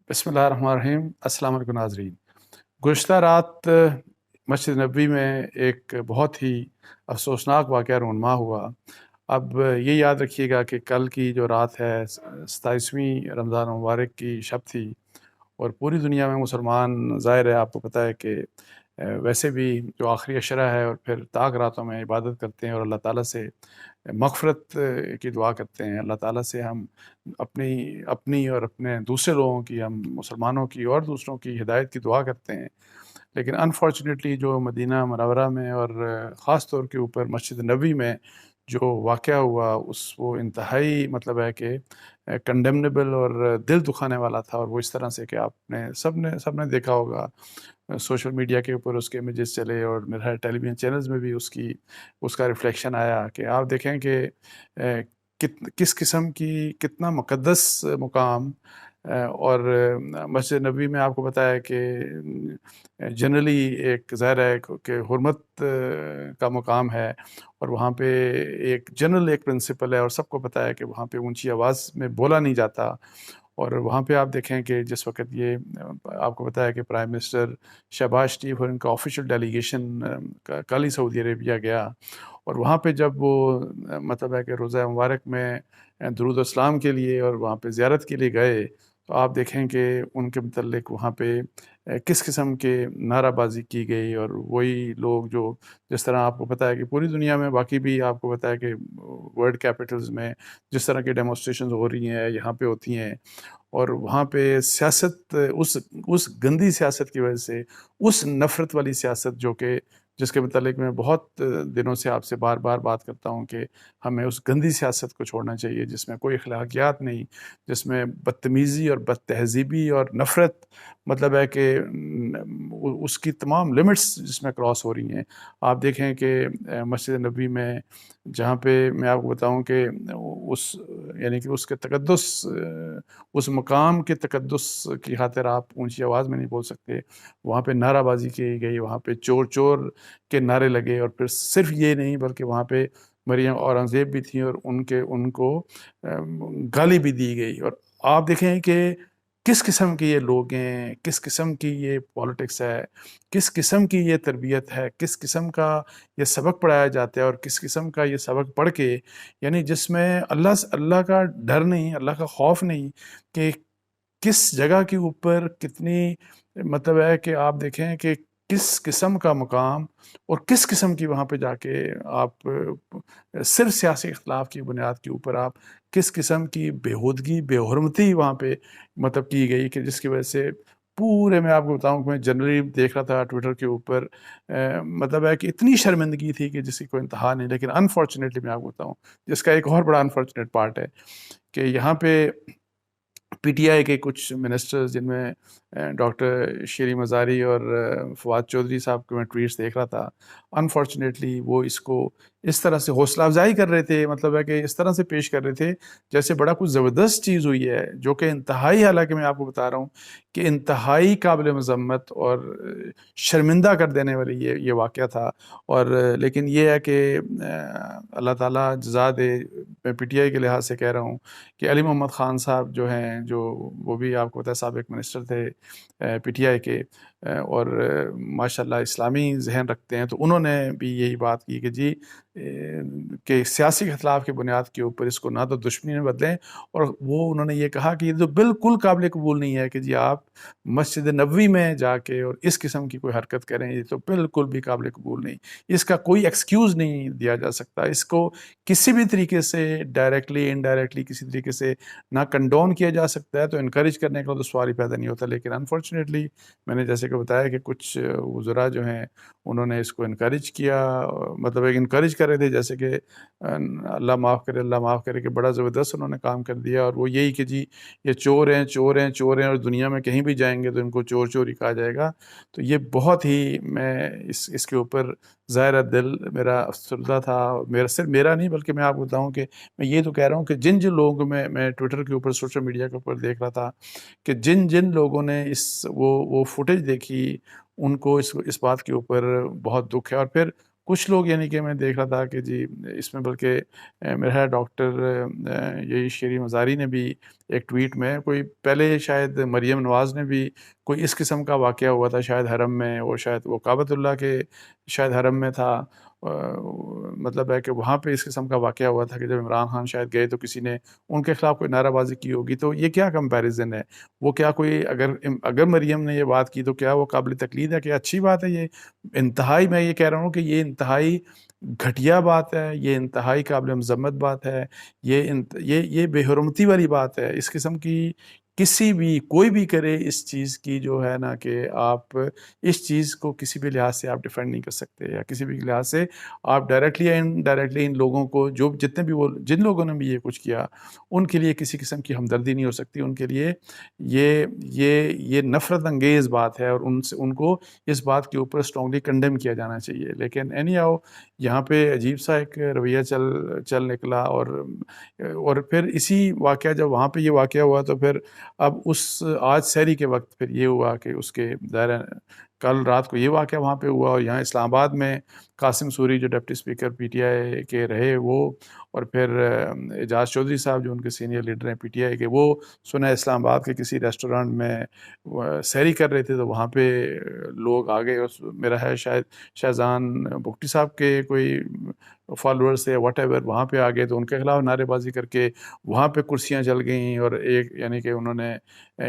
بسم اللہ الرحمن الرحیم۔ السلام علیکم ناظرین۔ گزشتہ رات مسجد نبوی میں ایک بہت ہی افسوسناک واقعہ رونما ہوا۔ اب یہ یاد رکھیے گا کہ کل کی جو رات ہے 27ویں رمضان مبارک کی شب تھی، اور پوری دنیا میں مسلمان، ظاہر ہے آپ کو پتہ ہے کہ ویسے بھی جو آخری عشرہ ہے اور پھر طاق راتوں میں عبادت کرتے ہیں اور اللہ تعالیٰ سے مغفرت کی دعا کرتے ہیں۔ اللہ تعالیٰ سے ہم اپنی اور اپنے دوسرے لوگوں کی، ہم مسلمانوں کی اور دوسروں کی ہدایت کی دعا کرتے ہیں۔ لیکن انفارچونیٹلی جو مدینہ منورہ میں اور خاص طور کے اوپر مسجد نبوی میں جو واقعہ ہوا، وہ انتہائی مطلب ہے کہ کنڈیمنیبل اور دل دکھانے والا تھا، اور وہ اس طرح سے کہ آپ نے سب نے دیکھا ہوگا، سوشل میڈیا کے اوپر اس کے امیجز چلے، اور میرا ٹیلی ویژن چینلز میں بھی اس کا ریفلیکشن آیا کہ آپ دیکھیں کہ کس قسم کی کتنا مقدس مقام، اور مسجد نبوی میں آپ کو پتہ ہے کہ جنرلی ایک ظاہر ہے کہ حرمت کا مقام ہے، اور وہاں پہ ایک جنرل ایک پرنسپل ہے، اور سب کو پتہ ہے کہ وہاں پہ اونچی آواز میں بولا نہیں جاتا۔ اور وہاں پہ آپ دیکھیں کہ جس وقت یہ آپ کو پتہ ہے کہ پرائم منسٹر شہباز شریف اور ان کا آفیشیل ڈیلیگیشن کل ہی سعودی عربیہ گیا، اور وہاں پہ جب وہ مطلب ہے کہ روزہ مبارک میں درود و اسلام کے لیے اور وہاں پہ زیارت کے لیے گئے، تو آپ دیکھیں کہ ان کے متعلق وہاں پہ کس قسم کے نعرہ بازی کی گئی، اور وہی لوگ جو جس طرح آپ کو پتہ ہے کہ پوری دنیا میں، باقی بھی آپ کو پتہ ہے کہ ورلڈ کیپٹلز میں جس طرح کی ڈیمونسٹریشنز ہو رہی ہیں یہاں پہ ہوتی ہیں، اور وہاں پہ سیاست، اس گندی سیاست کی وجہ سے، اس نفرت والی سیاست جس کے متعلق میں بہت دنوں سے آپ سے بار بار بات کرتا ہوں کہ ہمیں اس گندی سیاست کو چھوڑنا چاہیے، جس میں کوئی اخلاقیات نہیں، جس میں بدتمیزی اور بد تہذیبی اور نفرت مطلب ہے کہ اس کی تمام لمٹس جس میں کراس ہو رہی ہیں۔ آپ دیکھیں کہ مسجد نبوی میں جہاں پہ میں آپ کو بتاؤں کہ یعنی کہ اس کے تقدس، اس مقام کے تقدس کی خاطر آپ اونچی آواز میں نہیں بول سکتے، وہاں پہ نعرہ بازی کی گئی، وہاں پہ چور چور کے نعرے لگے، اور پھر صرف یہ نہیں بلکہ وہاں پہ مریم اورنگزیب بھی تھیں، اور ان کو گالی بھی دی گئی۔ اور آپ دیکھیں کہ کس قسم کے یہ لوگ ہیں، کس قسم کی یہ پالیٹکس ہے، کس قسم کی یہ تربیت ہے، کس قسم کا یہ سبق پڑھایا جاتا ہے، اور کس قسم کا یہ سبق پڑھ کے یعنی جس میں اللہ کا ڈر نہیں، اللہ کا خوف نہیں، کہ کس جگہ کے اوپر کتنی مطلب ہے کہ آپ دیکھیں کہ کس قسم کا مقام، اور کس قسم کی وہاں پہ جا کے آپ صرف سیاسی اختلاف کی بنیاد کے اوپر آپ کس قسم کی بےہودگی، بے حرمتی وہاں پہ مطلب کی گئی، کہ جس کی وجہ سے پورے میں آپ کو بتاؤں کہ میں جنرلی دیکھ رہا تھا ٹویٹر کے اوپر، مطلب ہے کہ اتنی شرمندگی تھی کہ جس کی کوئی انتہا نہیں۔ لیکن انفارچونیٹلی میں آپ کو بتاؤں، جس کا ایک اور بڑا انفارچونیٹ پارٹ ہے کہ یہاں پہ پی ٹی آئی کے کچھ منسٹرز، جن میں ڈاکٹر شیری مزاری اور فواد چودھری صاحب کو میں ٹویٹس دیکھ رہا تھا، انفارچونیٹلی وہ اس کو اس طرح سے حوصلہ افزائی کر رہے تھے، مطلب ہے کہ اس طرح سے پیش کر رہے تھے جیسے بڑا کچھ زبردست چیز ہوئی ہے، جو کہ انتہائی، حالانکہ میں آپ کو بتا رہا ہوں کہ انتہائی قابل مذمت اور شرمندہ کر دینے والی یہ واقعہ تھا۔ اور لیکن یہ ہے کہ اللہ تعالیٰ جزا دے، میں پی ٹی آئی کے لحاظ سے کہہ رہا ہوں کہ علی محمد خان صاحب جو ہیں، جو وہ بھی آپ کو پتہ ہے سابق منسٹر تھے پی ٹی آئی کے، اور ماشاءاللہ اسلامی ذہن رکھتے ہیں، تو انہوں نے بھی یہی بات کی کہ جی کہ سیاسی اختلاف کی بنیاد کے اوپر اس کو نہ تو دشمنی میں بدلیں، اور وہ انہوں نے یہ کہا کہ یہ تو بالکل قابل قبول نہیں ہے کہ جی آپ مسجد نبوی میں جا کے اور اس قسم کی کوئی حرکت کریں، یہ تو بالکل بھی قابل قبول نہیں، اس کا کوئی ایکسکیوز نہیں دیا جا سکتا، اس کو کسی بھی طریقے سے ڈائریکٹلی انڈائریکٹلی کسی طریقے سے نہ کنڈون کیا جا سکتا ہے، تو انکریج کرنے کا تو سوال ہی پیدا نہیں ہوتا۔ لیکن انفارچونیٹلی میں نے جیسے کہ بتایا کہ کچھ وزراء جو ہیں انہوں نے اس کو انکریج کیا، مطلب ایک انکریج کر رہے تھے، جیسے کہ اللہ معاف کرے، اللہ معاف کرے، کہ بڑا زبردست انہوں نے کام کر دیا، اور وہ یہی کہ جی یہ چور ہیں، چور ہیں، چور ہیں، اور دنیا میں کہیں بھی جائیں گے تو ان کو چور چور ہی کہا جائے گا۔ تو یہ بہت ہی، میں اس کے اوپر ظاہر دل میرا افسردہ تھا، صرف میرا نہیں بلکہ میں آپ کو بتاؤں کہ میں یہ تو کہہ رہا ہوں کہ جن لوگوں میں ٹویٹر کے اوپر، سوشل میڈیا کے اوپر دیکھ رہا تھا کہ جن لوگوں نے وہ فوٹیج دیکھی، ان کو اس بات کے اوپر بہت دکھ ہے۔ اور پھر کچھ لوگ یعنی کہ میں دیکھ رہا تھا کہ جی اس میں بلکہ میرا ڈاکٹر یہی شیری مزاری نے بھی ایک ٹویٹ میں، کوئی پہلے شاید مریم نواز نے بھی کوئی اس قسم کا واقعہ ہوا تھا شاید حرم میں، اور شاید وہ کعبۃ اللہ کے شاید حرم میں تھا، مطلب ہے کہ وہاں پہ اس قسم کا واقعہ ہوا تھا کہ جب عمران خان شاید گئے تو کسی نے ان کے خلاف کوئی نعرہ بازی کی ہوگی. تو یہ کیا کمپیریزن ہے؟ وہ کیا کوئی اگر مریم نے یہ بات کی تو کیا وہ قابل تقلید ہے؟ کہ اچھی بات ہے؟ یہ انتہائی، میں یہ کہہ رہا ہوں کہ یہ انتہائی گھٹیا بات ہے، یہ انتہائی قابل مذمت بات ہے، یہ بے حرمتی والی بات ہے. اس قسم کی کسی بھی کوئی بھی کرے اس چیز کی جو ہے نا کہ آپ اس چیز کو کسی بھی لحاظ سے آپ ڈیفینڈ نہیں کر سکتے، یا کسی بھی لحاظ سے آپ ڈائریکٹلی یا انڈائریکٹلی ان لوگوں کو جو جتنے بھی وہ جن لوگوں نے بھی یہ کچھ کیا ان کے لیے کسی قسم کی ہمدردی نہیں ہو سکتی. ان کے لیے یہ نفرت انگیز بات ہے، اور ان کو اس بات کے اوپر اسٹرانگلی کنڈیم کیا جانا چاہیے. لیکن اینی ہاؤ یہاں پہ عجیب سا ایک رویہ چل نکلا، اور پھر اسی واقعہ جب وہاں پہ یہ واقعہ ہوا تو پھر اب آج سحری کے وقت پھر یہ ہوا کہ اس کے ظاہر کل رات کو یہ واقعہ وہاں پہ ہوا، اور یہاں اسلام آباد میں قاسم سوری جو deputy speaker P T I کے رہے وہ، اور پھر اعجاز چودھری صاحب جو ان کے سینئر لیڈر ہیں پی ٹی آئی کے، وہ سنا اسلام آباد کے کسی ریسٹورانٹ میں سحری کر رہے تھے تو وہاں پہ لوگ آ گئے. میرا ہے شاید شہزان بگٹی صاحب کے کوئی فالوورس تھے واٹ ایور، وہاں پہ آ گئے تو ان کے خلاف نعرے بازی کر کے وہاں پہ کرسیاں چل گئیں، اور ایک یعنی کہ انہوں نے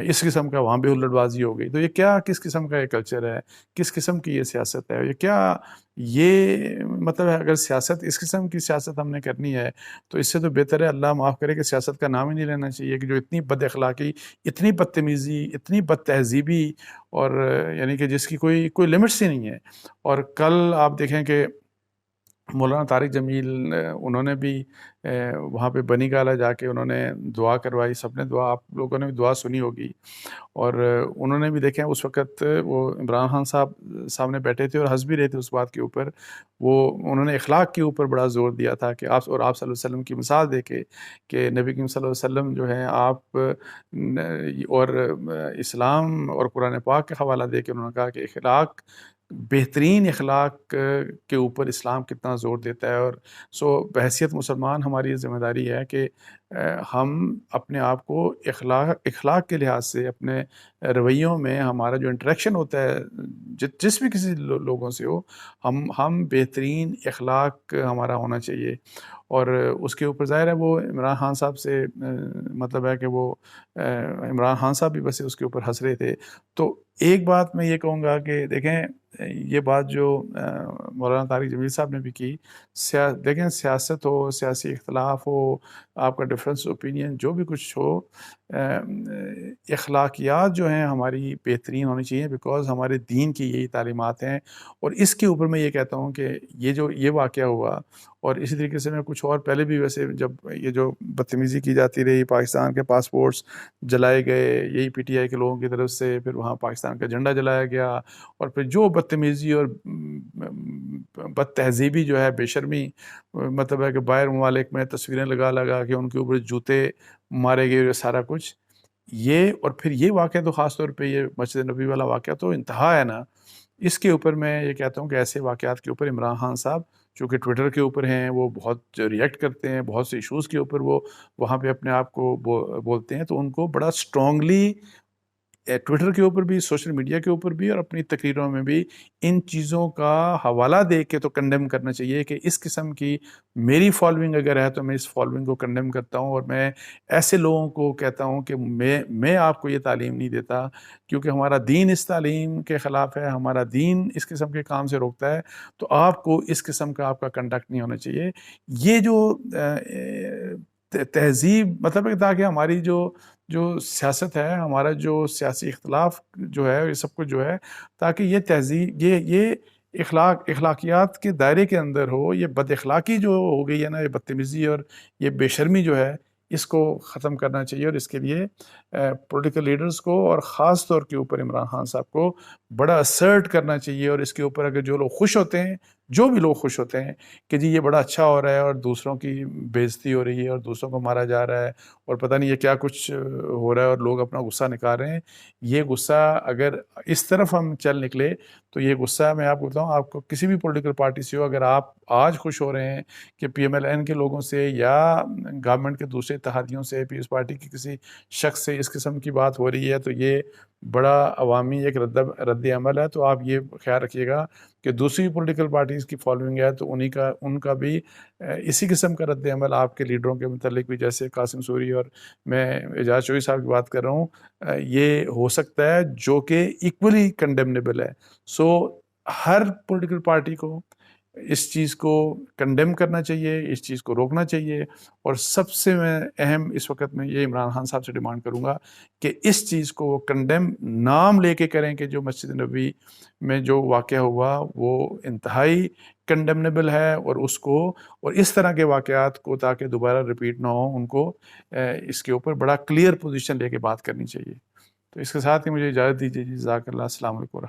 اس قسم کا وہاں بھی ہلٹ بازی ہو گئی. تو یہ کیا کس قسم کا یہ کلچر ہے؟ کس قسم کی یہ سیاست ہے؟ یہ کیا یہ مطلب ہے؟ اگر سیاست اس قسم کی سیاست ہم نے کرنی ہے تو اس سے تو بہتر ہے اللہ معاف کرے کہ سیاست کا نام ہی نہیں لینا چاہیے، کہ جو اتنی بد اخلاقی، اتنی بدتمیزی، اتنی بد تہذیبی، اور یعنی کہ جس کی کوئی لمٹس ہی نہیں ہے. اور کل آپ دیکھیں کہ مولانا طارق جمیل انہوں نے بھی وہاں پہ بنی گالہ جا کے انہوں نے دعا کروائی. سب نے دعا، آپ لوگوں نے بھی دعا سنی ہوگی، اور انہوں نے بھی دیکھیں اس وقت وہ عمران خان صاحب سامنے بیٹھے تھے اور ہنس بھی رہے تھے اس بات کے اوپر. وہ انہوں نے اخلاق کے اوپر بڑا زور دیا تھا کہ آپ صلی اللہ علیہ وسلم کی مثال دے کے کہ نبی کریم صلی اللہ علیہ وسلم جو ہیں آپ اور اسلام اور قرآن پاک کا حوالہ دے کے انہوں نے کہا کہ اخلاق، بہترین اخلاق کے اوپر اسلام کتنا زور دیتا ہے. اور بحیثیت مسلمان ہماری یہ ذمہ داری ہے کہ ہم اپنے آپ کو اخلاق کے لحاظ سے اپنے رویوں میں ہمارا جو انٹریکشن ہوتا ہے جس بھی کسی لوگوں سے ہو، ہم بہترین اخلاق ہمارا ہونا چاہیے. اور اس کے اوپر ظاہر ہے وہ عمران خان صاحب سے مطلب ہے کہ وہ عمران خان صاحب بھی بس اس کے اوپر ہنس رہے تھے. تو ایک بات میں یہ کہوں گا کہ دیکھیں یہ بات جو مولانا طارق جمیل صاحب نے بھی کی، دیکھیں سیاست ہو، سیاسی اختلاف ہو، آپ کا ڈفرینس اوپینین جو بھی کچھ ہو، اخلاقیات جو ہیں ہماری بہترین ہونی چاہیے، بیکاز ہمارے دین کی یہی تعلیمات ہیں. اور اس کے اوپر میں یہ کہتا ہوں کہ یہ واقعہ ہوا، اور اسی طریقے سے میں کچھ اور پہلے بھی ویسے جب یہ جو بدتمیزی کی جاتی رہی، پاکستان کے پاسپورٹس جلائے گئے یہی پی ٹی آئی کے لوگوں کی طرف سے، پھر وہاں پاکستان کا جھنڈا جلایا گیا، اور پھر جو بدتمیزی اور بد تہذیبی جو ہے، بے شرمی، مطلب ہے کہ باہر ممالک میں تصویریں لگا کے ان کے اوپر جوتے مارے گئے، سارا کچھ یہ. اور پھر یہ واقعہ تو خاص طور پہ یہ مسجد نبوی والا واقعہ تو انتہا ہے نا. اس کے اوپر میں یہ کہتا ہوں کہ ایسے واقعات کے اوپر عمران خان صاحب چونکہ ٹویٹر کے اوپر ہیں، وہ بہت ریئیکٹ کرتے ہیں، بہت سے ایشوز کے اوپر وہ وہاں پہ اپنے آپ کو بولتے ہیں، تو ان کو بڑا اسٹرانگلی ٹویٹر کے اوپر بھی، سوشل میڈیا کے اوپر بھی، اور اپنی تقریروں میں بھی ان چیزوں کا حوالہ دے کے تو کنڈیم کرنا چاہیے کہ اس قسم کی میری فالوئنگ اگر ہے تو میں اس فالوئنگ کو کنڈیم کرتا ہوں، اور میں ایسے لوگوں کو کہتا ہوں کہ میں آپ کو یہ تعلیم نہیں دیتا، کیونکہ ہمارا دین اس تعلیم کے خلاف ہے، ہمارا دین اس قسم کے کام سے روکتا ہے. تو آپ کو اس قسم کا آپ کا کنڈکٹ نہیں ہونا چاہیے. یہ جو تہذیب مطلب ہے تاکہ ہماری جو سیاست ہے، ہمارا جو سیاسی اختلاف جو ہے، یہ سب کچھ جو ہے، تاکہ یہ تہذیب یہ اخلاقیات کے دائرے کے اندر ہو. یہ بد اخلاقی جو ہو گئی ہے نا، یہ بدتمیزی اور یہ بے شرمی جو ہے، اس کو ختم کرنا چاہیے. اور اس کے لیے پولیٹیکل لیڈرز کو اور خاص طور کے اوپر عمران خان صاحب کو بڑا اسرٹ کرنا چاہیے. اور اس کے اوپر اگر جو لوگ خوش ہوتے ہیں جو بھی لوگ خوش ہوتے ہیں کہ جی یہ بڑا اچھا ہو رہا ہے اور دوسروں کی بےعزتی ہو رہی ہے اور دوسروں کو مارا جا رہا ہے اور پتہ نہیں یہ کیا کچھ ہو رہا ہے اور لوگ اپنا غصہ نکال رہے ہیں، یہ غصہ اگر اس طرف ہم چل نکلے تو یہ غصہ میں آپ کو بتاؤں، آپ کو کسی بھی پولیٹیکل پارٹی سے ہو، اگر آپ آج خوش ہو رہے ہیں کہ پی ایم ایل این کے لوگوں سے یا گورنمنٹ کے دوسرے اتحادیوں سے، پیپلز پارٹی کی کسی شخص سے اس قسم کی بات ہو رہی ہے تو یہ بڑا عوامی ایک رد عمل ہے، تو آپ یہ خیال رکھیے گا کہ دوسری پولیٹیکل پارٹیز کی فالوئنگ ہے تو ان کا بھی اسی قسم کا رد عمل آپ کے لیڈروں کے متعلق بھی، جیسے قاسم سوری اور میں اعجاز چوہدری صاحب کی بات کر رہا ہوں، یہ ہو سکتا ہے جو کہ ایکولی کنڈیمنیبل ہے۔ سو ہر پولیٹیکل پارٹی کو اس چیز کو کنڈیم کرنا چاہیے، اس چیز کو روکنا چاہیے، اور سب سے میں اہم اس وقت میں یہ عمران خان صاحب سے ڈیمانڈ کروں گا کہ اس چیز کو کنڈیم نام لے کے کریں کہ جو مسجد نبوی میں جو واقعہ ہوا وہ انتہائی کنڈیمنیبل ہے، اور اس طرح کے واقعات کو تاکہ دوبارہ ریپیٹ نہ ہو، ان کو اس کے اوپر بڑا کلیئر پوزیشن لے کے بات کرنی چاہیے۔ تو اس کے ساتھ ہی مجھے اجازت دیجیے، جزاک اللہ، السلام علیکم ورحمۃ اللہ۔